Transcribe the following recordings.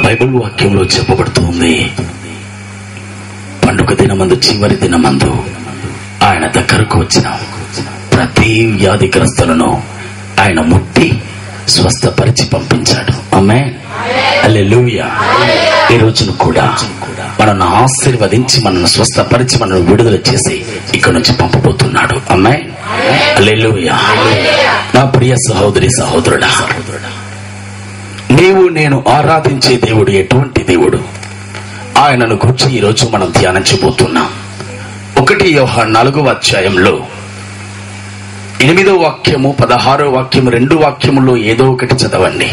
Bible వాక్యంలో చెప్పబడుతుంది, పండుగ దినమందు చివరి దినమందు ఆయన దగ్గరకు వచ్చిన ప్రతి వ్యాధిగ్రస్తులను ఆయన ముట్టి స్వస్థపరిచి పంపించాడు. ఆమేన్, హల్లెలూయా. ఈ రోజును కూడా మనల్ని ఆశీర్వదించి మనల్ని స్వస్థపరిచి మనల్ని విడుదల చేసి ఇక్కడ నుంచి పంపబోతున్నాడు. ఆమేన్, హల్లెలూయా. నా ప్రియ సహోదరి సహోదరుడా, నీవు నేను ఆరాధించే దేవుడు ఎటువంటి దేవుడు? ఆయనను గురించి ఈరోజు మనం ధ్యానించబోతున్నాం. 1 యోహాను 4వ అధ్యాయంలో 8వ వాక్యము 16వ వాక్యము 2 వాక్యములో ఏదో ఒకటి చదవండి.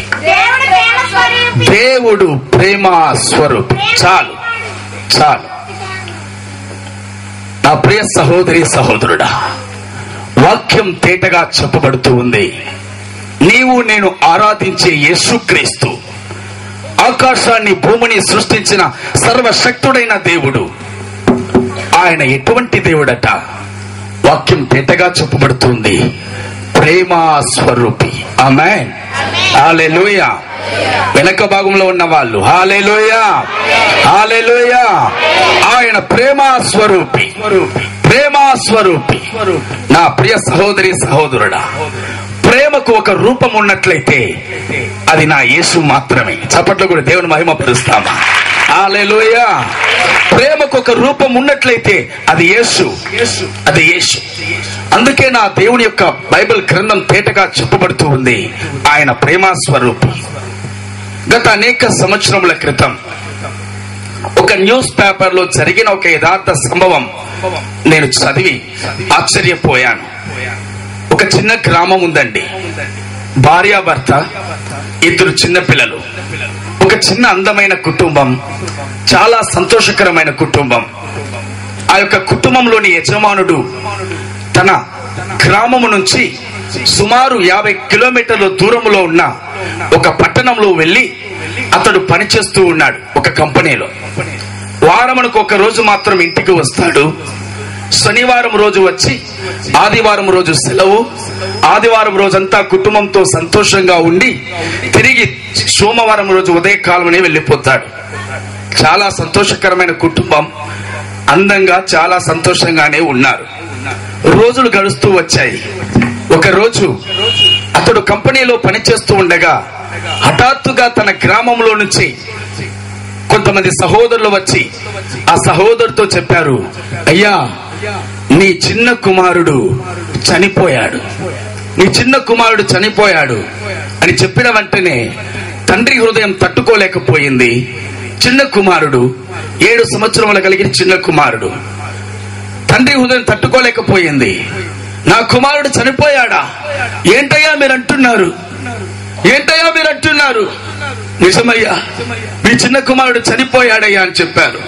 దేవుడు ప్రేమ స్వరూపి. చాలు చాలు. నా ప్రియ సహోదరి సహోదరుడా, వాక్యం తేటగా చెప్పబడుతూ ఉంది. నీవు నేను ఆరాధించే యేసుక్రీస్తు ఆకాశాన్ని భూమిని సృష్టించిన సర్వశక్తుడైన దేవుడు. ఆయన ఎటువంటి దేవుడట? వాక్యం తేటగా చెప్పబడుతుంది, ప్రేమ స్వరూపి. ఆమేన్, హల్లెలూయా. వెనక భాగంలో ఉన్న వాళ్ళు హల్లెలూయా, హల్లెలూయా. ఆయన ప్రేమ స్వరూపి, ప్రేమ స్వరూపి. నా ప్రియ సహోదరి సహోదరుడా, ప్రేమకు ఒక రూపం ఉన్నట్లయితే అది నా యేసు మాత్రమే. చప్పట్లు కూడా దేవుని మహిమపరుస్తామా? హల్లెలూయా. ప్రేమకు ఒక రూపం ఉన్నట్లయితే అది యేసు, అది యేసు. అందుకే నా దేవుని యొక్క బైబిల్ గ్రంథం తేటగా చెప్పబడుతూ ఉంది, ఆయన ప్రేమ స్వరూపి. గత అనేక సంవత్సరముల క్రితం ఒక న్యూస్ పేపర్ లో జరిగిన ఒక యథార్థ సంభవం నేను చదివి ఆశ్చర్యపోయాను. ఒక చిన్న గ్రామం ఉందండి, భార్యాభర్త, 2 చిన్న పిల్లలు, ఒక చిన్న అందమైన కుటుంబం, చాలా సంతోషకరమైన కుటుంబం. ఆ యొక్క కుటుంబంలోని యజమానుడు తన గ్రామము నుంచి సుమారు 50 కిలోమీటర్ల దూరంలో ఉన్న ఒక పట్టణంలో వెళ్లి అతడు పనిచేస్తూ ఉన్నాడు ఒక కంపెనీలో. వారమునకు ఒక రోజు మాత్రం ఇంటికి వస్తాడు. శనివారం రోజు వచ్చి ఆదివారం రోజు సెలవు. ఆదివారం రోజంతా కుటుంబంతో సంతోషంగా ఉండి తిరిగి సోమవారం రోజు ఉదయకాలమనే వెళ్ళిపోతాడు. చాలా సంతోషకరమైన కుటుంబం, అందంగా చాలా సంతోషంగానే ఉన్నారు. రోజులు గడుస్తూ వచ్చాయి. ఒక రోజు అతడు కంపెనీలో పనిచేస్తూ ఉండగా హఠాత్తుగా తన గ్రామంలో నుంచి కొంతమంది సహోదరులు వచ్చి ఆ సహోదరుతో చెప్పారు, అయ్యా, నీ చిన్న కుమారుడు చనిపోయాడు, నీ చిన్న కుమారుడు చనిపోయాడు అని చెప్పిన వెంటనే తండ్రి హృదయం తట్టుకోలేకపోయింది. చిన్న కుమారుడు, 7 సంవత్సరములు కలిగిన చిన్న కుమారుడు. తండ్రి హృదయం తట్టుకోలేకపోయింది. నా కుమారుడు చనిపోయాడా? ఏంటయ్యా మీరు అంటున్నారు? ఏంటయ్యా మీరు అంటున్నారు? నిజమయ్యా, మీ చిన్న కుమారుడు చనిపోయాడయ్యా అని చెప్పారు.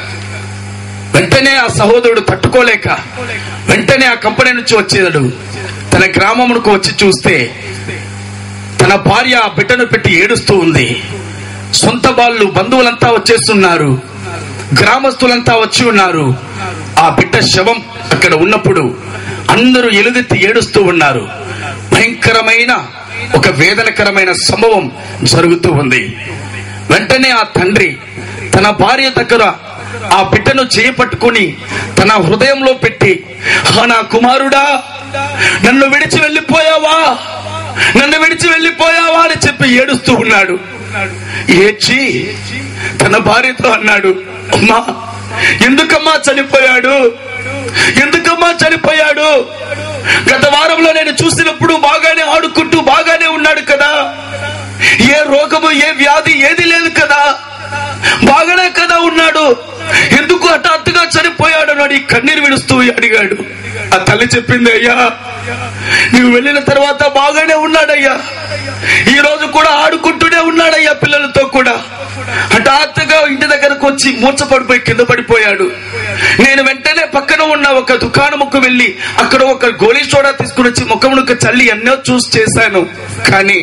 వెంటనే ఆ సహోదరుడు తట్టుకోలేక వెంటనే ఆ కంపెనీ నుంచి వచ్చేదాడు. తన గ్రామమునకు వచ్చి చూస్తే తన భార్య ఆ బిడ్డను పెట్టి ఏడుస్తూ ఉంది. సొంత వాళ్ళు బంధువులంతా వచ్చేస్తున్నారు, గ్రామస్తులంతా వచ్చి ఉన్నారు. ఆ బిడ్డ శవం అక్కడ ఉన్నప్పుడు అందరూ ఎలుగెత్తి ఏడుస్తూ ఉన్నారు. భయంకరమైన ఒక వేదనకరమైన సంభవం జరుగుతూ ఉంది. వెంటనే ఆ తండ్రి తన భార్య దగ్గర ఆ బిడ్డను చేపట్టుకుని తన హృదయంలో పెట్టి, నా కుమారుడా, నన్ను విడిచి వెళ్ళిపోయావా, నన్ను విడిచి వెళ్ళిపోయావా అని చెప్పి ఏడుస్తూ ఉన్నాడు. ఏడ్చి తన భార్యతో అన్నాడు, అమ్మా, ఎందుకమ్మా చనిపోయాడు, ఎందుకమ్మా చనిపోయాడు? గత వారంలో నేను చూసినప్పుడు బాగానే ఆడుకుంటూ బాగానే ఉన్నాడు కదా, ఏ రోగము ఏ వ్యాధి ఏది లేదు కదా, బాగానే కదా ఉన్నాడు, ఎందుకు హఠాత్తుగా చనిపోయాడు అని కన్నీరు విడుస్తూ అడిగాడు. ఆ తల్లి చెప్పింది, అయ్యా, నువ్వు వెళ్ళిన తర్వాత బాగానే ఉన్నాడయ్యా, ఈ రోజు కూడా ఆడుకుంటూనే ఉన్నాడయ్యా పిల్లలతో కూడా. హఠాత్తుగా ఇంటి దగ్గరకు వచ్చి మూర్చపడిపోయి కింద పడిపోయాడు. నేను వెంటనే పక్కన ఉన్న ఒక దుకాణముకు వెళ్లి అక్కడ ఒక గోలీ సోడా తీసుకుని వచ్చి ముఖమునకు చల్లి ఎన్నో చూసి చేశాను, కానీ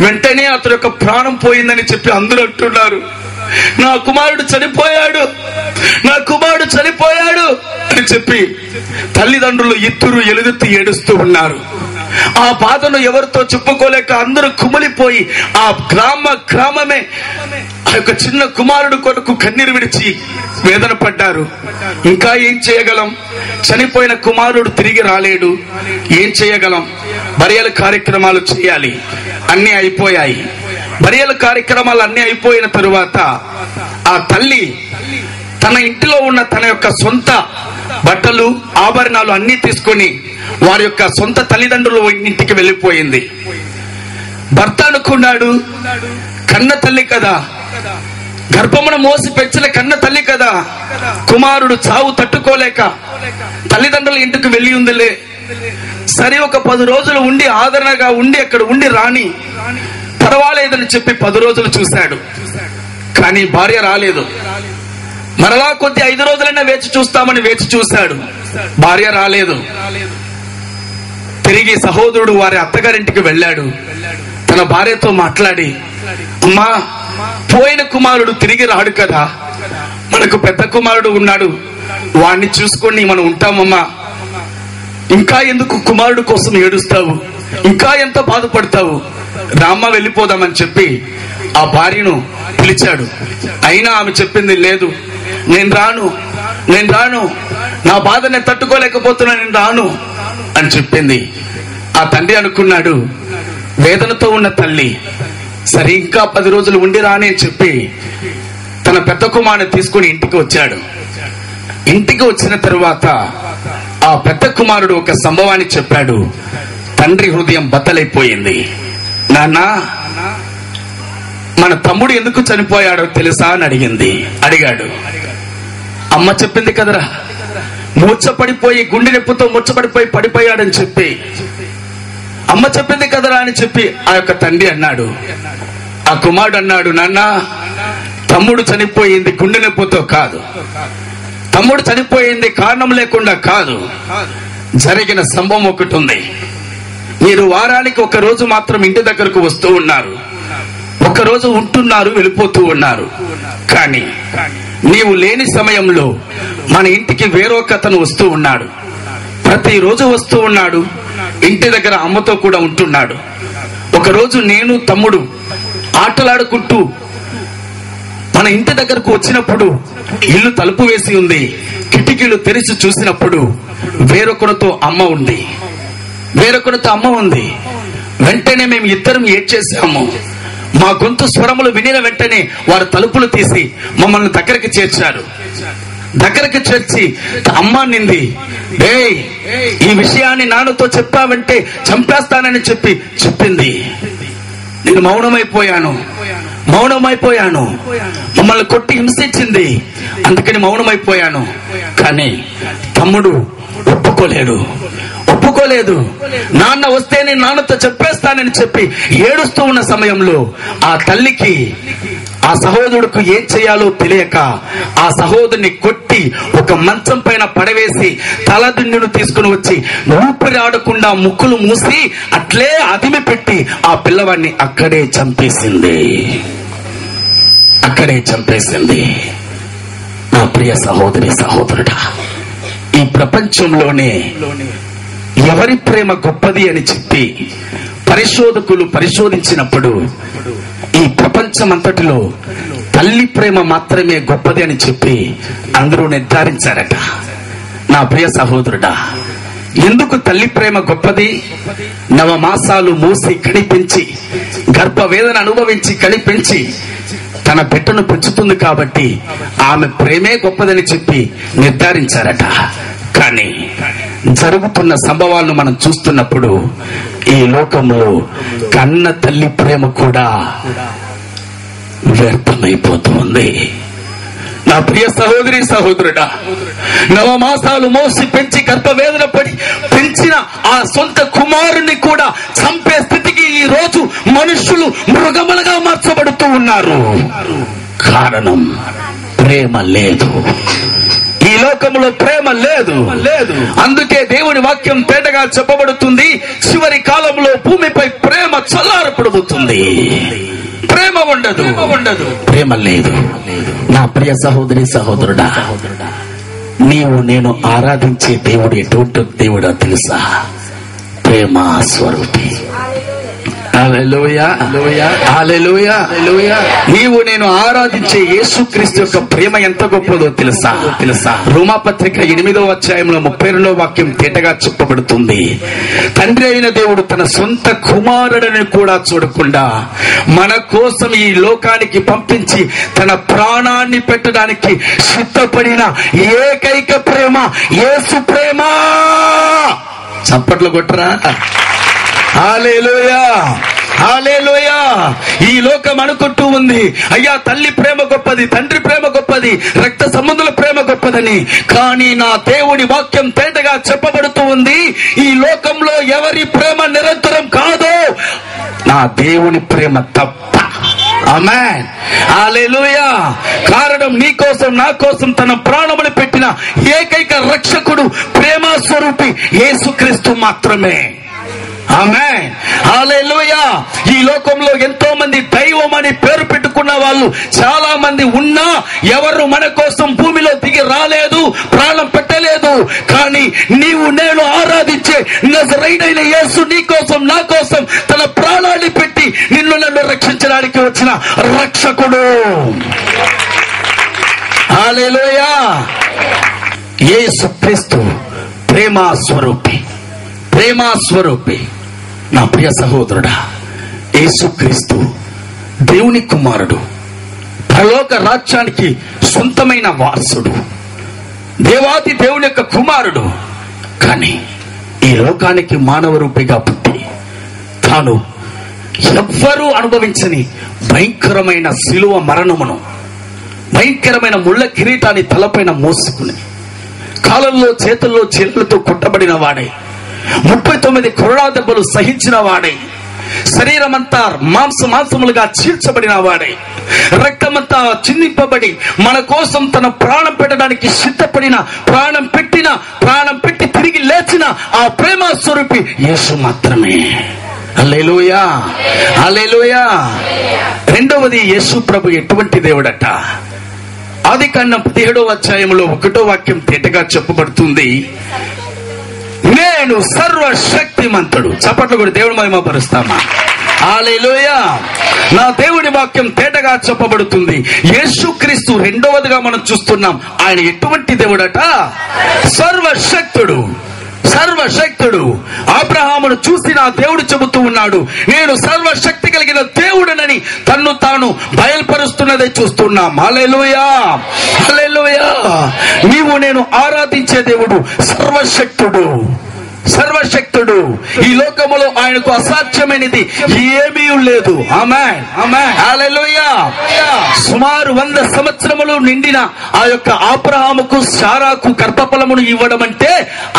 వెంటనే అతని యొక్క ప్రాణం పోయిందని చెప్పి అందరూ అంటున్నారు. నా కుమారుడు చనిపోయాడు, నా కుమారుడు చనిపోయాడు అని చెప్పి తల్లిదండ్రులు ఇద్దరు ఎలుగెత్తి ఏడుస్తూ ఉన్నారు. ఆ బాధను ఎవరితో చెప్పుకోలేక అందరూ కుమిలిపోయి ఆ గ్రామమే ఆ యొక్క చిన్న కుమారుడు కొరకు కన్నీరు విడిచి వేదన పడ్డారు. ఇంకా ఏం చేయగలం? చనిపోయిన కుమారుడు తిరిగి రాలేడు, ఏం చేయగలం? బరియల కార్యక్రమాలు చేయాలి, అన్ని అయిపోయాయి. బరియల కార్యక్రమాలు అన్ని అయిపోయిన తరువాత ఆ తల్లి తన ఇంటిలో ఉన్న తన యొక్క సొంత బట్టలు, ఆభరణాలు అన్ని తీసుకొని వారి యొక్క సొంత తల్లిదండ్రుల ఇంటికి వెళ్ళిపోయింది. భర్త అనుకున్నాడు, కన్న తల్లి కదా, గర్భమున మోసి పెంచిన కన్న తల్లి కదా, కుమారుడు చావు తట్టుకోలేక తల్లిదండ్రుల ఇంటికి వెళ్ళి ఉందిలే, సరే ఒక 10 రోజులు ఉండి ఆదరణగా ఉండి అక్కడ ఉండి రాని, పర్వాలేదని చెప్పి 10 రోజులు చూశాడు. కానీ భార్య రాలేదు. మరలా కొద్ది 5 రోజులైనా వేచి చూస్తామని వేచి చూశాడు, భార్య రాలేదు. తిరిగి సహోదరుడు వారి అత్తగారింటికి వెళ్ళాడు. తన భార్యతో మాట్లాడి, అమ్మా, పోయిన కుమారుడు తిరిగి రాడు కదా, మనకు పెద్ద కుమారుడు ఉన్నాడు, వాడిని చూసుకొని మనం ఉంటామమ్మా, ఇంకా ఎందుకు కుమారుడు కోసం ఏడుస్తావు, ఇంకా ఎంత బాధపడతావు, రామ్మ వెళ్ళిపోదామని చెప్పి ఆ భార్యను పిలిచాడు. అయినా ఆమె చెప్పింది, లేదు, నేను రాను, నా బాధ నేను తట్టుకోలేకపోతున్నా, నేను రాను అని చెప్పింది. ఆ తండ్రి అనుకున్నాడు, వేదనతో ఉన్న తల్లి సరే ఇంకా 10 రోజులు ఉండి రాని అని చెప్పి తన పెద్ద కుమారుని తీసుకుని ఇంటికి వచ్చాడు. ఇంటికి వచ్చిన తరువాత ఆ పెద్ద కుమారుడు ఒక సంభవాన్ని చెప్పాడు. తండ్రి హృదయం బద్దలైపోయింది. నాన్న, మన తమ్ముడు ఎందుకు చనిపోయాడో తెలుసా అని అడిగాడు. అమ్మ చెప్పింది కదరా, మూర్చపడిపోయి గుండె నొప్పితో మూర్చపడిపోయి పడిపోయాడని చెప్పి అమ్మ చెప్పింది కదరా అని చెప్పి ఆ యొక్క తండ్రి అన్నాడు. ఆ కుమారుడు అన్నాడు, నాన్న, తమ్ముడు చనిపోయింది గుండె నొప్పితో కాదు, తమ్ముడు చనిపోయింది కారణం లేకుండా కాదు, జరిగిన సంభవం ఒకటి ఉంది. మీరు వారానికి 1 రోజు మాత్రం ఇంటి దగ్గరకు వస్తూ ఉన్నారు, 1 రోజు ఉంటున్నారు, వెళ్ళిపోతూ ఉన్నారు. కానీ నీవు లేని సమయంలో మన ఇంటికి వేరొక అతను వస్తూ ఉన్నాడు, ప్రతిరోజు వస్తూ ఉన్నాడు, ఇంటి దగ్గర అమ్మతో కూడా ఉంటున్నాడు. 1 రోజు నేను తమ్ముడు ఆటలాడుకుంటూ మన ఇంటి దగ్గరకు వచ్చినప్పుడు ఇల్లు తలుపు వేసి ఉంది, కిటికీలు తెరిచి చూసినప్పుడు వేరొకరితో అమ్మ ఉంది. వెంటనే మేము ఇద్దరం ఏడ్చేసాము. మా గొంతు స్వరములు వినిన వెంటనే వారు తలుపులు తీసి మమ్మల్ని దగ్గరికి చేర్చారు. దగ్గరికి చేర్చి అమ్మ నింది, ఈ విషయాన్ని నాన్నతో చెప్పావంటే చంపేస్తానని చెప్పింది. నేను మౌనమైపోయాను. మమ్మల్ని కొట్టి హింసించింది, అందుకని మౌనమైపోయాను. కానీ తమ్ముడు ఒప్పుకోలేదు. నాన్న వస్తే నేను నాన్నతో చెప్పేస్తానని చెప్పి ఏడుస్తూ ఉన్న సమయంలో ఆ తల్లికి ఆ సహోదరుడికి ఏం చేయాలో తెలియక ఆ సహోదరుని కొట్టి ఒక మంచం పైన పడవేసి తలదిండును తీసుకుని వచ్చి ఊపిరి ఆడకుండా ముక్కులు మూసి అట్లే అదిమి పెట్టి ఆ పిల్లవాడిని అక్కడే చంపేసింది. నా ప్రియ సహోదరి సహోదరుడా, ఈ ప్రపంచంలోనే ఎవరి ప్రేమ గొప్పది అని చెప్పి పరిశోధకులు పరిశోధించినప్పుడు ఈ ప్రపంచమంతటిలో తల్లి ప్రేమ మాత్రమే గొప్పది అని చెప్పి అందరూ నిర్ధారించారట. నా ప్రియ సహోదరుడా, ఎందుకు తల్లి ప్రేమ గొప్పది? 9 మాసాలు మూసి కనిపించి గర్భవేదన అనుభవించి కనిపించి తన బిడ్డను పెంచుతుంది కాబట్టి ఆమె ప్రేమే గొప్పదని చెప్పి నిర్ధారించారట. కానీ జరుగుతున్న సంభవాలను మనం చూస్తున్నప్పుడు ఈ లోకంలో కన్న తల్లి ప్రేమ కూడా వ్యర్థమైపోతుంది. నా ప్రియ సహోదరి సహోదరుడా, 9 మాసాలు మోసి పెంచి గర్భవేదన పడి పెంచిన ఆ సొంత కుమారుని కూడా చంపే స్థితికి ఈ రోజు మనుషులు మృగములుగా మార్చబడుతూ ఉన్నారు. కారణం ప్రేమ లేదు. ఈ లోకంలో ప్రేమ లేదు. అందుకే దేవుని వాక్యం తేటగా చెప్పబడుతుంది, చివరి కాలంలో భూమిపై ప్రేమ చల్లారపడుతుంది. ప్రేమ ఉండదు. ప్రేమ లేదు. నా ప్రియ సహోదరి సహోదరుడా, నీవు నేను ఆరాధించే దేవుడు ఎటువంటి దేవుడో తెలుసా? ప్రేమ స్వరూపి. హల్లెలూయా, హల్లెలూయా. నీవు నేను ఆరాధించే యేసుక్రీస్తు యొక్క ప్రేమ ఎంత గొప్పదో తెలుసా? రోమాపత్రిక 8వ అధ్యాయంలో 32వ వాక్యం తేటగా చెప్పబడుతుంది. తండ్రి అయిన దేవుడు తన సొంత కుమారుడిని కూడా చూడకుండా మన కోసం ఈ లోకానికి పంపించి తన ప్రాణాన్ని పెట్టడానికి సిద్ధపడిన ఏకైక ప్రేమ యేసు ప్రేమ. చప్పట్లు కొట్టరా? హల్లెలూయా, హల్లెలూయా. ఈ లోకం అనుకుంటూ ఉంది, అయ్యా తల్లి ప్రేమ గొప్పది, తండ్రి ప్రేమ గొప్పది, రక్త సంబంధుల ప్రేమ గొప్పదని. కానీ నా దేవుడి వాక్యం తేటగా చెప్పబడుతూ ఉంది, ఈ లోకంలో ఎవరి ప్రేమ నిరంతరం కాదు, నా దేవుని ప్రేమ తప్ప. ఆమేన్, హల్లెలూయా. కారణం నీ కోసం నా కోసం తన ప్రాణములు పెట్టిన ఏకైక రక్షకుడు ప్రేమ స్వరూపి యేసుక్రీస్తు మాత్రమే. ఆమేన్, హల్లెలూయా. ఈ లోకంలో ఎంతో మంది దైవం అని పేరు పెట్టుకున్న వాళ్ళు చాలా మంది ఉన్నా ఎవరు మన కోసం భూమిలో దిగి రాలేదు, ప్రాణం పెట్టలేదు. కానీ నీవు నేను ఆరాధించే నజరేయుడైన యేసు నీ కోసం నా కోసం తన ప్రాణాన్ని పెట్టి నిన్ను నన్ను రక్షించడానికి వచ్చిన రక్షకుడు. హల్లెలూయా. యేసుక్రీస్తు ప్రేమ స్వరూపి, ప్రేమ స్వరూపి. నా ప్రియ సహోదరుడా, యేసుక్రీస్తు దేవుని కుమారుడు, పరలోక రాజ్యానికి సొంతమైన వారసుడు, దేవాది దేవుని యొక్క కుమారుడు. కానీ ఈ లోకానికి మానవ రూపిగా పుట్టి తాను ఎవ్వరూ అనుభవించని భయంకరమైన శిలువ మరణమును, భయంకరమైన ముళ్ళ కిరీటాన్ని తలపైన మోసుకుని కాళ్ళల్లో చేతుల్లో చేతులతో కొట్టబడిన వాడే, 39 కొరడా దెబ్బలు సహించిన వాడే, శరీరమంతా మాంసములుగా చీల్చబడిన వాడే, రక్తమంతా చిందింపబడి మన కోసం తన ప్రాణం పెట్టడానికి సిద్ధపడిన, ప్రాణం పెట్టి తిరిగి లేచిన ఆ ప్రేమ స్వరూపి యేసు మాత్రమే. హల్లెలూయా, హల్లెలూయా. రెండవది, యేసు ప్రభు ఎటువంటి దేవుడట? ఆదికాండం 17వ అధ్యాయంలో 1వ వాక్యం తేటగా చెప్పబడుతుంది, నేను సర్వశక్తిమంతుడు. చప్పట్లు కూడా దేవుని మహిమపరుస్తామా? హల్లెలూయా. నా దేవుడి వాక్యం తేటగా చెప్పబడుతుంది. యేసుక్రీస్తు రెండవదిగా మనం చూస్తున్నాం. ఆయన ఎటువంటి దేవుడట? సర్వశక్తుడు, సర్వశక్తుడు. అబ్రహామును చూసి నా దేవుడు చెబుతూ ఉన్నాడు, నేను సర్వశక్తి కలిగిన దేవుడనని తన్ను తాను బయలుపరుస్తున్నదే చూస్తున్నాం. హల్లెలూయా, హల్లెలూయా. నీవు నేను ఆరాధించే దేవుడు సర్వశక్తుడు, సర్వశక్తుడు. ఈ లోకములో ఆయనకు అసాధ్యమైనది ఏమీ లేదు. ఆమేన్, ఆమేన్, హల్లెలూయా. సుమారు 100 సంవత్సరములు నిండిన ఆ యొక్క అబ్రహాముకు శారాకు గర్భఫలమును ఇవ్వడం అంటే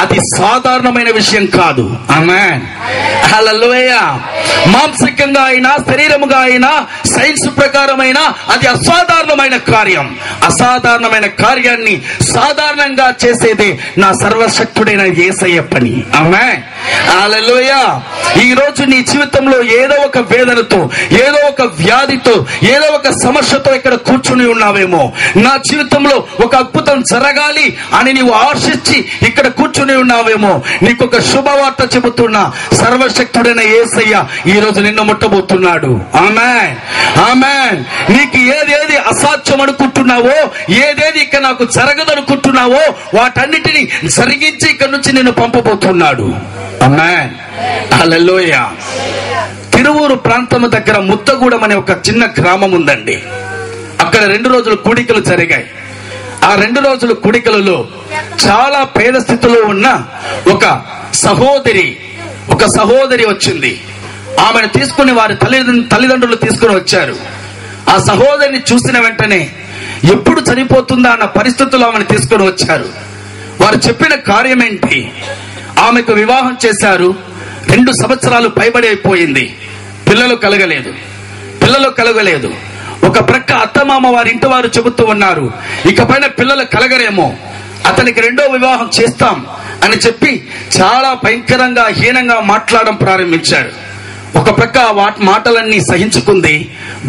అది సాధారణమైన విషయం కాదు. ఆమేన్, హల్లెలూయా. మాంసికంగా అయినా శరీరముగా అయినా సైన్స్ ప్రకారమైనా అది అసాధారణమైన కార్యం. అసాధారణమైన కార్యాన్ని సాధారణంగా చేసేదే నా సర్వశక్తుడైన యేసయ్య పని. ఆమేన్, హల్లెలూయా. ఈ రోజు నీ జీవితంలో ఏదో ఒక వేదనతో, ఏదో ఒక వ్యాధితో, ఏదో ఒక సమస్యతో ఇక్కడ కూర్చుని ఉన్నావేమో. నా జీవితంలో ఒక అద్భుతం జరగాలి అని నీవు ఆశించి ఇక్కడ కూర్చుని ఉన్నావేమో. నీకు ఒక శుభవార్త చెబుతున్నా, సర్వశక్తుడైన యేసయ్య ఈ రోజు నిన్ను ముట్టబోతున్నాడు. ఆమేన్, ఆమేన్. నీకు ఏదేది అసాధ్యం అనుకుంటున్నావో, ఏదేది ఇక్కడ నాకు జరగదనుకుంటున్నావో వాటన్నిటిని జరిగించి ఇక్కడ నుంచి నిన్ను పంపబోతున్నాడు. ఆమేన్, హల్లెలూయా. తిరువూరు ప్రాంతము దగ్గర ముత్తగూడెం అనే ఒక చిన్న గ్రామం ఉందండి. అక్కడ 2 రోజులు కూడికలు జరిగాయి. ఆ 2 రోజుల కూడికలలో చాలా పేద స్థితిలో ఉన్న ఒక సహోదరి వచ్చింది. ఆమెను తీసుకుని వారి తల్లిదండ్రులు తీసుకుని వచ్చారు. ఆ సహోదరిని చూసిన వెంటనే ఎప్పుడు చనిపోతుందా అన్న పరిస్థితుల్లో ఆమెను తీసుకుని వచ్చారు. వారు చెప్పిన కార్యం ఏంటి? ఆమెకు వివాహం చేశారు, 2 సంవత్సరాలు పైబడి అయిపోయింది, పిల్లలు కలగలేదు. ఒక ప్రక్క అత్తమామ వారి ఇంటి వారు చెబుతూ ఉన్నారు, ఇకపైన పిల్లలు కలగరేమో, అతనికి 2వ వివాహం చేస్తాం అని చెప్పి చాలా భయంకరంగా హీనంగా మాట్లాడడం ప్రారంభించారు. ఒక ప్రక్క మాటలన్నీ సహించుకుంది,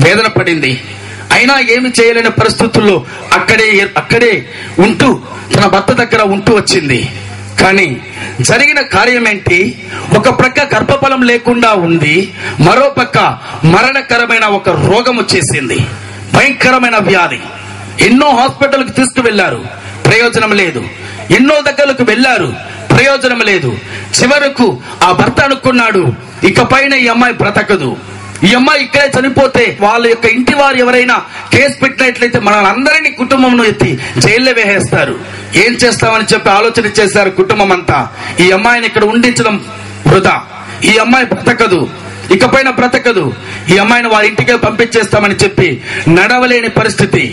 వేదన పడింది. అయినా ఏమి చేయలేని పరిస్థితుల్లో అక్కడే ఉంటూ తన భర్త దగ్గర ఉంటూ వచ్చింది. కానీ జరిగిన కార్యం ఏంటి? ఒక ప్రక్క గర్భఫలం లేకుండా ఉంది, మరో పక్క మరణకరమైన ఒక రోగం వచ్చేసింది, భయంకరమైన వ్యాధి. ఎన్నో హాస్పిటల్కి తీసుకువెళ్లారు, ప్రయోజనం లేదు. ఎన్నో దగ్గరకు వెళ్లారు, ప్రయోజనం లేదు. చివరకు ఆ భర్త అనుకున్నాడు, ఇకపైన ఈ అమ్మాయి బ్రతకదు, ఈ అమ్మాయి ఇక్కడే చనిపోతే వాళ్ళ యొక్క ఇంటి వారు ఎవరైనా కేసు పెట్టినట్లయితే మనందరినీ కుటుంబంను ఎత్తి జైల్లో వేసేస్తారు. ఏం చేస్తామని చెప్పి ఆలోచన చేశారు కుటుంబం అంతా. ఈ అమ్మాయిని ఇక్కడ ఉండించడం వృధా, ఈ అమ్మాయి బ్రతకదు, ఇకపైన బ్రతకదు, ఈ అమ్మాయిని వారి ఇంటికే పంపించేస్తామని చెప్పి నడవలేని పరిస్థితి,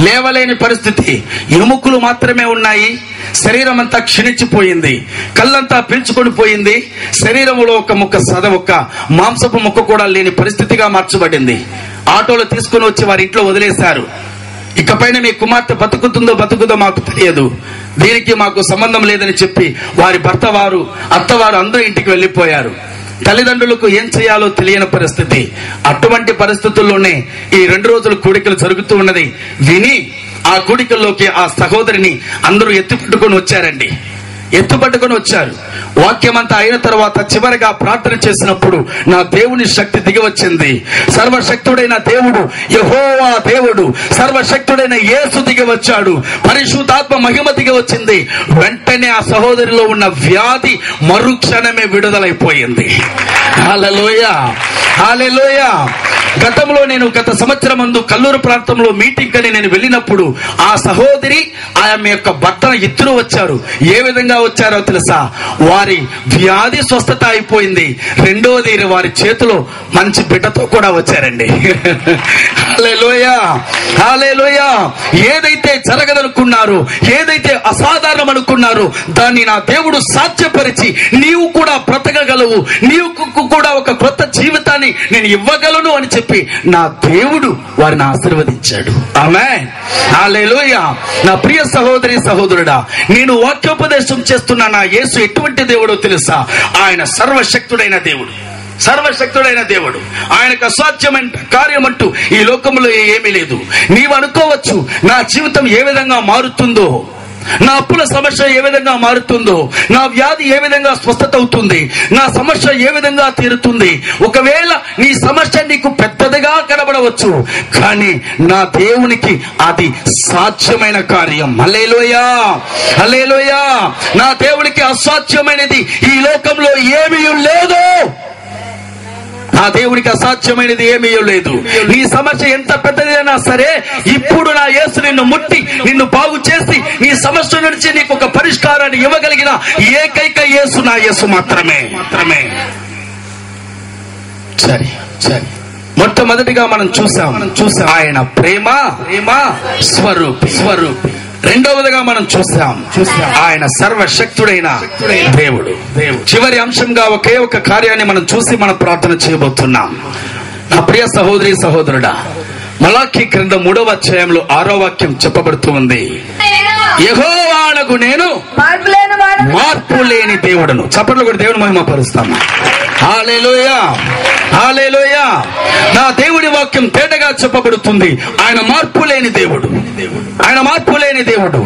లేవలేని పరిస్థితి, ఎముకలు మాత్రమే ఉన్నాయి, శరీరం అంతా క్షీణించిపోయింది, కళ్ళంతా పీల్చుకొని పోయింది, శరీరంలో ఒక మాంసపు ముక్క కూడా లేని పరిస్థితిగా మార్చబడింది. ఆటోలో తీసుకుని వచ్చి వారి ఇంట్లో వదిలేశారు. ఇకపైన మీ కుమార్తె బతుకుతుందో మాకు తెలియదు, దీనికి మాకు సంబంధం లేదని చెప్పి వారి భర్త వారు, అత్తవారు అందరూ ఇంటికి వెళ్లిపోయారు. తల్లిదండ్రులకు ఏం చేయాలో తెలియని పరిస్థితి. అటువంటి పరిస్థితుల్లోనే ఈ 2 రోజులు కూడికలు జరుగుతూ ఉన్నది విని ఆ కూడికల్లోకి ఆ సహోదరిని అందరూ ఎత్తుపట్టుకొని వచ్చారు. వాక్యం అంతా అయిన తర్వాత చివరిగా ప్రార్థన చేసినప్పుడు నా దేవుని శక్తి దిగి వచ్చింది. సర్వశక్తుడైన దేవుడు యెహోవా దేవుడు, సర్వశక్తుడైన యేసు దిగి వచ్చాడు, పరిశుద్ధాత్మ మహిమ దిగి వచ్చింది. వెంటనే ఆ సహోదరిలో ఉన్న వ్యాధి మరుక్షణమే విడుదలైపోయింది. హల్లెలూయా, హల్లెలూయా. గతంలో నేను గత సంవత్సరం ముందు కల్లూరు ప్రాంతంలో మీటింగ్ అని నేను వెళ్ళినప్పుడు ఆ సహోదరి ఆమె యొక్క భర్తను ఇద్దరు వచ్చారు. ఏ విధంగా వచ్చారో తెలుసా? వారి వ్యాధి స్వస్థత అయిపోయింది. రెండోది వారి చేతిలో మంచి బిడ్డతో కూడా వచ్చారండి. హల్లెలూయా, హల్లెలూయా. ఏదైతే జరగదనుకున్నారో, ఏదైతే అసాధారణం అనుకున్నారో దాన్ని నా దేవుడు సాధ్యపరిచి నీవు కూడా బ్రతకగలవు, నీవు కూడా ఒక కొత్త జీవితాన్ని నేను ఇవ్వగలను అని చెప్పి నా దేవుడు వారిని ఆశీర్వదించాడు. ఆమేన్, హల్లెలూయా. నా ప్రియ సహోదరి సహోదరుడా, నేను వాక్యోపదేశం చేస్తున్న నా యేసు ఎటువంటి దేవుడో తెలుసా? ఆయన సర్వశక్తుడైన దేవుడు, సర్వశక్తుడైన దేవుడు. ఆయనకు అసాధ్యమైన కార్యం అంటూ ఈ లోకంలో ఏమీ లేదు. నీవు అనుకోవచ్చు నా జీవితం ఏ విధంగా మారుతుందో, నా అప్పుల సమస్య ఏ విధంగా మారుతుందో, నా వ్యాధి ఏ విధంగా స్వస్థత అవుతుంది, నా సమస్య ఏ విధంగా తీరుతుంది. ఒకవేళ నీ సమస్య నీకు పెద్దదిగా కనబడవచ్చు, కానీ నా దేవునికి అది సాధ్యమైన కార్యం. హల్లెలూయా, హల్లెలూయా. నా దేవునికి అసాధ్యమైనది ఈ లోకంలో ఏమీ లేదు. నా దేవునికి అసాధ్యమైనది ఏమీ లేదు. నీ సమస్య ఎంత పెద్దదైనా సరే, ఇప్పుడు నా యేసు నిన్ను ముట్టి నిన్ను బాగు చేసి నీ సమస్య నుంచి నీకు ఒక పరిష్కారాన్ని ఇవ్వగలిగిన ఏకైక యేసు నా యేసు మాత్రమే. సరే సరే, మొట్టమొదటిగా మనం చూసాం ఆయన ప్రేమ స్వరూపి. రెండవదిగా మనం చూసాం ఆయన సర్వశక్తుడైన దేవుడు. చివరి అంశంగా ఒకే ఒక కార్యాన్ని మనం చూసి మనం ప్రార్థన చేయబోతున్నాం. నా ప్రియ సహోదరి సహోదరుడా, మలాఖీ క్రింద 3వ అధ్యాయంలో 6వ వాక్యం చెప్పబడుతూ ఉంది, యెహోవానగు నేను మార్పు లేని దేవుడను. చప్పట్లు కూడా దేవుని మహిమ పరుస్తాను. హల్లెలూయా, హల్లెలూయా. నా దేవుడి వాక్యం తేటగా చెప్పబడుతుంది, ఆయన మార్పు లేని దేవుడు, ఆయన మార్పు లేని దేవుడు.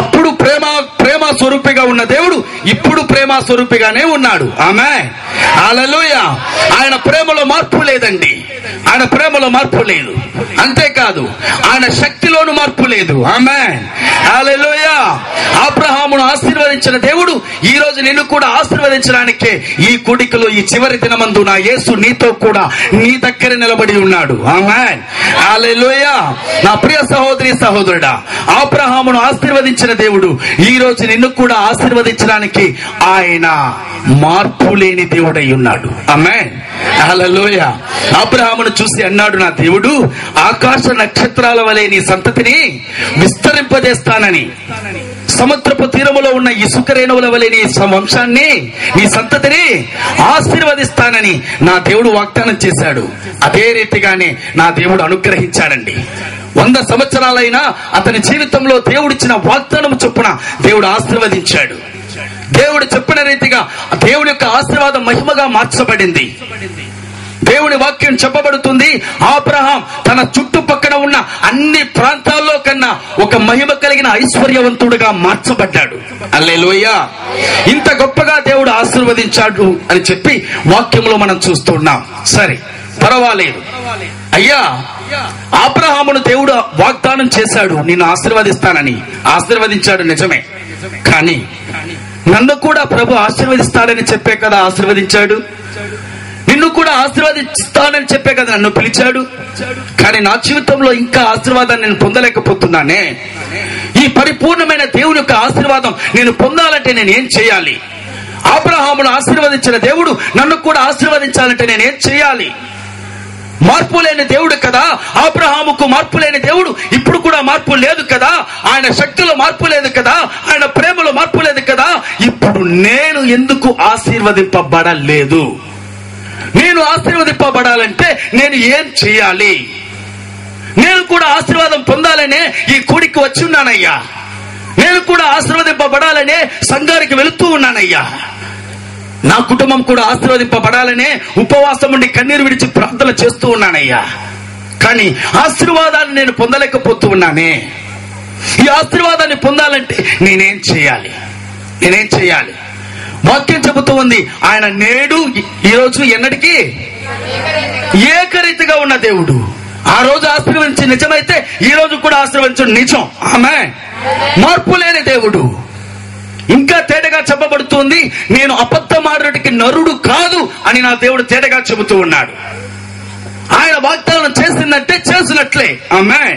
అప్పుడు ప్రేమ స్వరూపిగా ఉన్న దేవుడు ఇప్పుడు ప్రేమ స్వరూపిగానే ఉన్నాడు. ఆమేన్, హల్లెలూయా. ఆయన ప్రేమలో మార్పు లేదండి, ఆయన ప్రేమలో మార్పు లేదు. అంతేకాదు ఆయన శక్తిలోను మార్పు లేదు. ఆమేన్, హల్లెలూయా. అబ్రహామును ఆశీర్వదించిన దేవుడు ఈ రోజు నిన్ను కూడా ఆశీర్వదించడానికే ఈ కూడికలో ఈ చివరి దినమందు నా యేసు నీతో కూడా నీ దగ్గర నిలబడి ఉన్నాడు. ఆమేన్, హల్లెలూయా. నా ప్రియ సహోదరి సహోదరుడా, అబ్రహామును ఆశీర్వదించిన దేవుడు ఈ రోజు నిన్ను కూడా ఆశీర్వదించడానికి ఆయన మార్పు లేని దేవుడై ఉన్నాడు. ఆమేన్, హల్లెలూయా. అబ్రహామును చూసి అన్నాడు నా దేవుడు, ఆకాశ నక్షత్రాల వలె నీ సంతతిని విస్తరింపజేస్తానని, సముద్రపు తీరములో ఉన్న ఇసుక రేణువుల వలె నీ వంశాన్ని, నీ సంతతిని ఆశీర్వదిస్తానని నా దేవుడు వాగ్దానం చేశాడు. అదే రీతిగానే నా దేవుడు అనుగ్రహించాడండి. 100 సంవత్సరాలైనా అతని జీవితంలో దేవుడిచ్చిన వాగ్దానం చొప్పున దేవుడు ఆశీర్వదించాడు. దేవుడు చెప్పిన రీతిగా దేవుడి యొక్క ఆశీర్వాదం మహిమగా మార్చబడింది. దేవుని వాక్యం చెప్పబడుతుంది, అబ్రహాం తన చుట్టుపక్కన ఉన్న అన్ని ప్రాంతాల్లో కన్నా ఒక మహిమ కలిగిన ఐశ్వర్యవంతుడుగా మార్చబడ్డాడు. హల్లెలూయా. ఇంత గొప్పగా దేవుడు ఆశీర్వదించాడు అని చెప్పి వాక్యంలో మనం చూస్తున్నాం. సరే, పర్వాలేదు అయ్యా, అబ్రహామును దేవుడు వాగ్దానం చేశాడు, నిన్ను ఆశీర్వదిస్తానని. ఆశీర్వదించాడు, నిజమే. కానీ నన్ను కూడా ప్రభు ఆశీర్వదిస్తాడని చెప్పే కదా ఆశీర్వదించాడు. నిన్ను కూడా ఆశీర్వదిస్తానని చెప్పే కదా నన్ను పిలిచాడు. కానీ నా జీవితంలో ఇంకా ఆశీర్వాదాన్ని నేను పొందలేకపోతున్నానే. ఈ పరిపూర్ణమైన దేవుని యొక్క ఆశీర్వాదం నేను పొందాలంటే నేను ఏం చేయాలి? అబ్రహామును ఆశీర్వదించిన దేవుడు నన్ను కూడా ఆశీర్వదించాలంటే నేనేం చేయాలి? మార్పు లేని దేవుడు కదా అబ్రహాముకు. మార్పు లేని దేవుడు ఇప్పుడు కూడా మార్పు లేదు కదా. ఆయన శక్తిలో మార్పు లేదు కదా. ఆయన ప్రేమలో మార్పు లేదు కదా. ఇప్పుడు నేను ఎందుకు ఆశీర్వదింపబడలేదు? నేను ఆశీర్వదింపబడాలంటే నేను ఏం చేయాలి? నేను కూడా ఆశీర్వాదం పొందాలనే ఈ కూడికి వచ్చి ఉన్నానయ్యా. నేను కూడా ఆశీర్వదింపబడాలనే సంఘానికి వెళుతూ ఉన్నానయ్యా. నా కుటుంబం కూడా ఆశీర్వదింపబడాలనే ఉపవాసం ఉండి కన్నీరు విడిచి ప్రార్థన చేస్తూ ఉన్నానయ్యా. కానీ ఆశీర్వాదాన్ని నేను పొందలేకపోతూ ఉన్నానే. ఈ ఆశీర్వాదాన్ని పొందాలంటే నేనేం చేయాలి? నేనేం చేయాలి? వాక్యం చెబుతూ ఉంది, ఆయన నేడు ఈరోజు ఎన్నటికీ ఏకరీతిగా ఉన్న దేవుడు. ఆ రోజు ఆశీర్వదించి నిజమైతే ఈ రోజు కూడా ఆశీర్వదించు నిజం. ఆమేన్. మార్పు లేని దేవుడు. ఇంకా తేటగా చెప్పబడుతుంది, నేను అబద్ధమాడడానికి నరుడు కాదు అని నా దేవుడు తేటగా చెబుతూ ఉన్నాడు. ఆయన వాగ్దానం చేసిందంటే చేసినట్లే. ఆమేన్,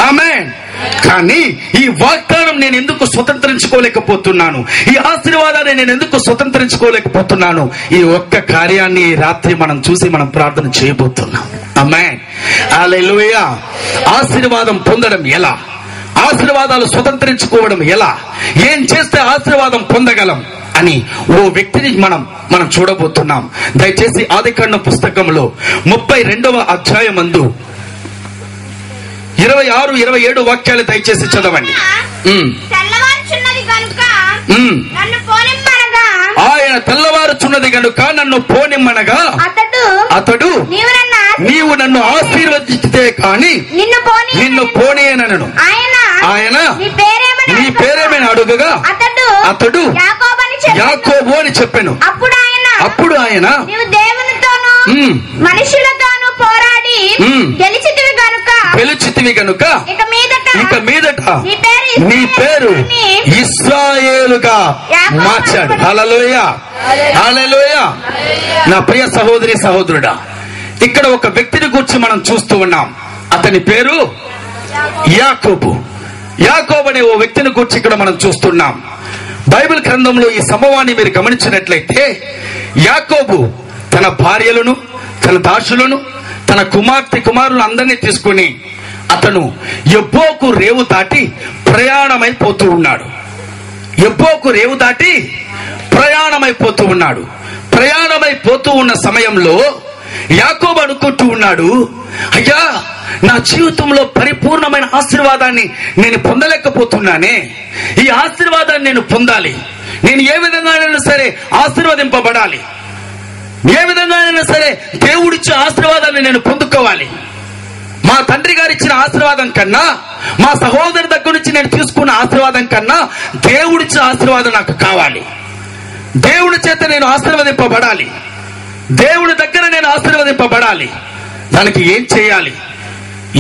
ఆమేన్. కానీ ఈ వాగ్దానం నేను ఎందుకు స్వతంత్రించుకోలేకపోతున్నాను? ఈ ఆశీర్వాదాన్ని నేను ఎందుకు స్వతంత్రించుకోలేకపోతున్నాను? ఈ ఒక్క కార్యాన్ని ఈ రాత్రి మనం చూసి మనం ప్రార్థన చేయబోతున్నాం. ఆమేన్, హల్లెలూయా. ఆశీర్వాదం పొందడం ఎలా? ఆశీర్వాదాలు స్వతంత్రించుకోవడం ఎలా? ఏం చేస్తే ఆశీర్వాదం పొందగలం అని ఓ వ్యక్తిని మనం చూడబోతున్నాం. దయచేసి ఆదికాండం పుస్తకంలో 32వ అధ్యాయమందు 26, 27 వాక్యాలు దయచేసి చదవండి. ఆయన తెల్లవారుచున్నది గనుక నన్ను పోనిమ్మనగా అతడు నీవు నన్ను ఆశీర్వదించితే కాని నిన్ను పోనీయనను. ఆయన నీ పేరేమైనా అడుగగా అతడు యాకోబు అని చెప్పాను. అప్పుడు ఆయన మనుషులతోనూ పోరాడి గెలిచితివి గనుక ఇక మీదట నీ పేరు ఇశ్రాయేలుగా మార్చాడు. హల్లెలూయా, హల్లెలూయా. నా ప్రియ సహోదరి సహోదరుడా, ఇక్కడ ఒక వ్యక్తిని గురించి మనం చూస్తూ ఉన్నాం. అతని పేరు యాకోబు. యాకోబు అనే ఓ వ్యక్తిని గురించి ఇక్కడ మనం చూస్తున్నాం. బైబిల్ గ్రంథంలో ఈ సంభవాన్ని మీరు గమనించినట్లయితే, యాకోబు తన భార్యలను, తన దాసులను, తన కుమారులను అందరినీ తీసుకుని అతను యబ్బోకు రేవు దాటి ప్రయాణమైపోతూ ఉన్నాడు. యబ్బోకు రేవు దాటి ప్రయాణమైపోతూ ఉన్నాడు. ప్రయాణమైపోతూ ఉన్న సమయంలో యాకోబు అనుకుంటూ ఉన్నాడు, అయ్యా, నా జీవితంలో పరిపూర్ణమైన ఆశీర్వాదాన్ని నేను పొందలేకపోతున్నానే. ఈ ఆశీర్వాదాన్ని నేను పొందాలి. నేను ఏ విధంగానైనా సరే ఆశీర్వదింపబడాలి. ఏ విధంగానైనా సరే దేవుడిచ్చే ఆశీర్వాదాన్ని నేను పొందుకోవాలి. మా తండ్రి గారు ఇచ్చిన ఆశీర్వాదం కన్నా, మా సహోదరి దగ్గర నుంచి నేను తీసుకున్న ఆశీర్వాదం కన్నా దేవుడిచ్చిన ఆశీర్వాదం నాకు కావాలి. దేవుడి చేత నేను ఆశీర్వదింపబడాలి. దేవుడి దగ్గర నేను ఆశీర్వదింపబడాలి. దానికి ఏం చేయాలి?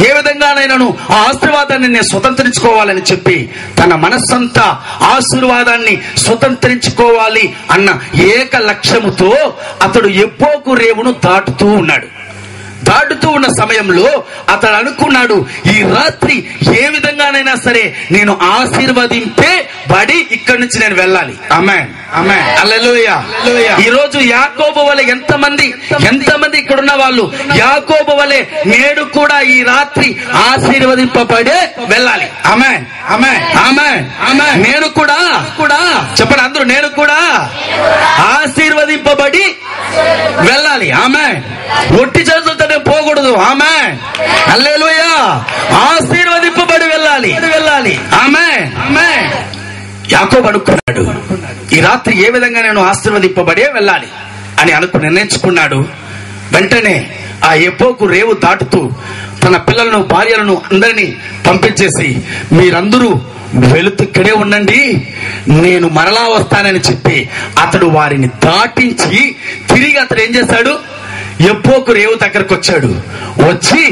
ఏ విధంగానైనాను ఆ ఆశీర్వాదాన్ని నేను స్వతంత్రించుకోవాలని చెప్పి తన మనస్సంతా ఆశీర్వాదాన్ని స్వతంత్రించుకోవాలి అన్న ఏక లక్ష్యముతో అతడు యబ్బోకు రేవును దాటుతూ ఉన్నాడు. దాటుతూ ఉన్న సమయంలో అతడు అనుకున్నాడు, ఈ రాత్రి ఏ విధంగానైనా సరే నేను ఆశీర్వదింపే బడి ఇక్కడి నుంచి నేను వెళ్ళాలి. ఆమేన్, ఆమేన్, హల్లెలూయా. ఈ రోజు యాకోబు వలె ఎంతమంది ఇక్కడ ఉన్న వాళ్ళు యాకోబు వలె నేడు కూడా ఈ రాత్రి ఆశీర్వదింపబడే వెళ్ళాలి. ఆమేన్, ఆమేన్, ఆమేన్, ఆమేన్. నేను కూడా చెప్పండి అందరూ, నేను కూడా ఆశీర్వదింపబడి వెళ్ళాలి. ఆమేన్. ఒట్టి చేతులతో పోకూడదు. ఆమేన్, హల్లెలూయా. ఆశీర్వదింపబడి వెళ్ళాలి. ఆమేన్, ఆమేన్. యాకోబు అనుకున్నాడు, ఈ రాత్రి ఏ విధంగా నేను ఆశీర్వదింపబడే వెళ్ళాలి అని నిర్ణయించుకున్నాడు. వెంటనే ఆ యబ్బోకు రేవు దాటుతూ తన పిల్లలను, భార్యలను అందరినీ పంపించేసి మీరందరూ వెళుతూ ఇక్కడే ఉండండి, నేను మరలా వస్తానని చెప్పి అతడు వారిని దాటించి తిరిగి అతడు ఏం చేశాడు, ఎప్పోకు రేవు దగ్గరకు వచ్చాడు. వచ్చి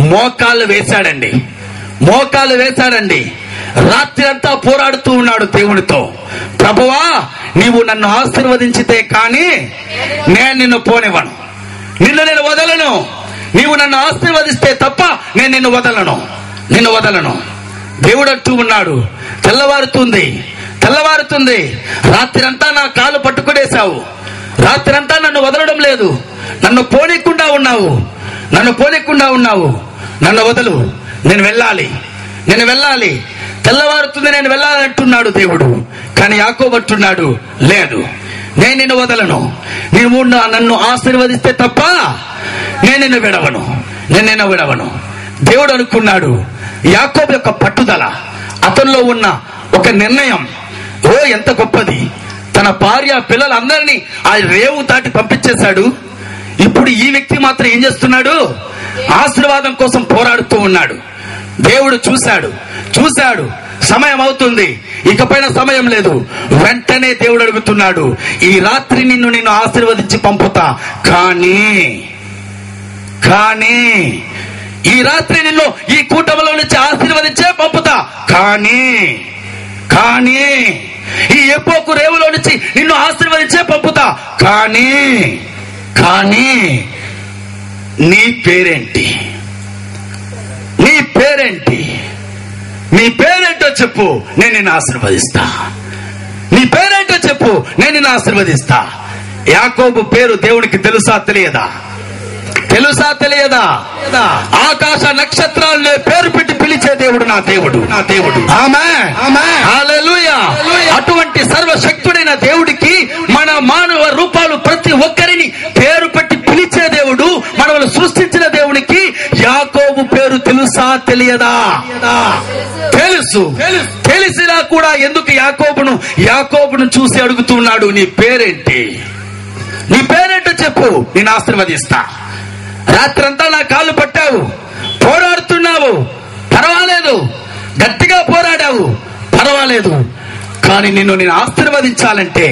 మోకాళ్ళు వేశాడండి. రాత్రి అంతా పోరాడుతూ ఉన్నాడు దేవునితో. ప్రభువా, నీవు నన్ను ఆశీర్వదించితే కానీ నేను నిన్ను పోనివ్వను, నేను వదలను. నీవు నన్ను ఆశీర్వదిస్తే తప్ప నేను నిన్ను వదలను. దేవుడు అంటూ ఉన్నాడు, తెల్లవారుతుంది, రాత్రంతా నా కాలు పట్టుకునేశావు, రాత్రంతా నన్ను వదలడం లేదు, నన్ను పోనీకుండా ఉన్నావు, నన్ను వదలు, నేను వెళ్ళాలి, తెల్లవారుతుంది, నేను వెళ్ళాలి అంటున్నాడు దేవుడు. కానీ యాకోబు అంటున్నాడు, లేదు, నేను నిన్ను వదలను, నీవు నన్ను ఆశీర్వదిస్తే తప్ప నేను నిన్ను విడవను. దేవుడు అనుకున్నాడు, యాకోబు యొక్క పట్టుదల, అతనిలో ఉన్న ఒక నిర్ణయం ఎంత గొప్పది. తన భార్య, పిల్లలందరినీ ఆ రేవు దాటి పంపించేశాడు. ఇప్పుడు ఈ వ్యక్తి మాత్రం ఏం చేస్తున్నాడు, ఆశీర్వాదం కోసం పోరాడుతూ ఉన్నాడు. దేవుడు చూశాడు, సమయం అవుతుంది, ఇకపైన సమయం లేదు. వెంటనే దేవుడు అడుగుతున్నాడు, ఈ రాత్రి నిన్ను ఆశీర్వదించి పంపుతా, కానీ ఈ రాత్రి నిన్ను ఈ కూటమిలో నుంచి ఆశీర్వదించే పంపుతా, కానీ ఈ ఎప్పోకు రేవులో నుంచి నిన్ను ఆశీర్వదించే పంపుతా, కానీ నీ పేరేంటి? నీ పేరేంటో చెప్పు, నేను నిన్ను ఆశీర్వదిస్తా. నీ పేరేంటో చెప్పు, నేను నిన్ను ఆశీర్వదిస్తా. యాకోబు పేరు దేవునికి తెలుసా తెలియదా? ఆకాశ నక్షత్రాలనే పేరు పెట్టి పిలిచే దేవుడు నా దేవుడు. ఆమేన్. హల్లెలూయా. అటువంటి సర్వశక్తుడైన దేవుడికి మన మానవ రూపాలు ప్రతి ఒక్కరిని పేరు పెట్టి పిలిచే దేవుడు, మనల్ని సృష్టించిన దేవునికి యాకోబు పేరు తెలుసా తెలియదా? తెలుసు. తెలిసినా కూడా ఎందుకు యాకోబును చూసి అడుగుతున్నాడు, నీ పేరేంటో చెప్పు, నేను ఆశీర్వదిస్తా. రాత్రంతా నా కాళ్ళు పట్టావు, పోరాడుతున్నావు, పర్వాలేదు, గట్టిగా పోరాడావు, పర్వాలేదు, కానీ నేను ఆశీర్వదించాలంటే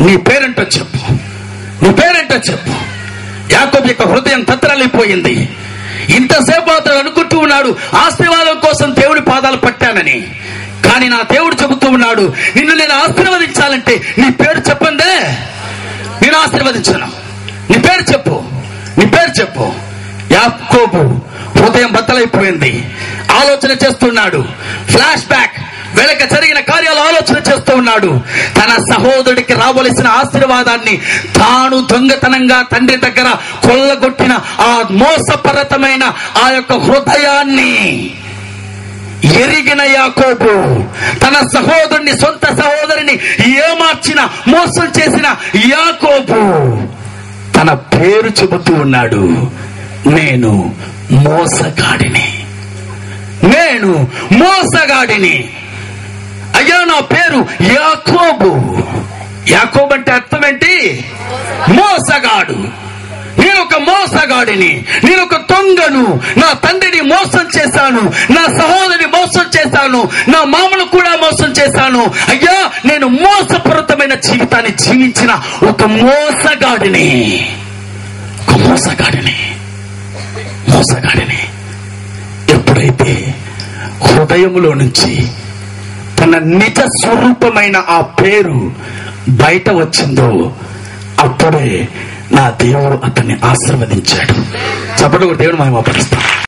నీ పేరేంటో చెప్పు. యాకోబు యొక్క హృదయం తత్తరలిపోయింది. ఇంతసేపు అతను అనుకుంటూ ఉన్నాడు, ఆశీర్వాదం కోసం దేవుడి పాదాలు పట్టానని. కానీ నా దేవుడు చెబుతూ ఉన్నాడు, నేను ఆశీర్వదించాలంటే నీ పేరు చెప్పందే, నేను ఆశీర్వదించను. నీ పేరు చెప్పు. యాకోబు హృదయం బద్దలైపోయింది. ఆలోచన చేస్తున్నాడు, ఫ్లాష్ బ్యాక్, వెనక జరిగిన కార్యాలు ఆలోచన చేస్తూ ఉన్నాడు. తన సహోదరుడికి రావలసిన ఆశీర్వాదాన్ని తాను దొంగతనంగా తండ్రి దగ్గర కొల్లగొట్టిన ఆ మోసపరతమైన ఆ యొక్క హృదయాన్ని ఎరిగిన యాకోబు, తన సహోదరుని, సొంత సహోదరిని ఏమార్చిన, మోసం చేసిన యాకోబు తన పేరు చెబుతూ ఉన్నాడు, నేను మోసగాడిని. అయ్యా, నా పేరు యాకోబు. యాకోబు అంటే అర్థం ఏంటి? మోసగాడు. నేను ఒక మోసగాడిని, నేను ఒక దొంగను. నా తండ్రిని మోసం చేశాను, నా సహోదరిని మోసం చేశాను, నా మామను కూడా మోసం చేశాను. అయ్యా, నేను మోసపూరితమైన జీవితాన్ని జీవించిన ఒక మోసగాడిని. ఎప్పుడైతే హృదయంలో నుంచి తన నిజ స్వరూపమైన ఆ పేరు బయట వచ్చిందో అప్పుడే నా దేవుడు అతన్ని ఆశీర్వదించాడు. చప్పట్లు దేవుడు మహిమపరుస్తాం.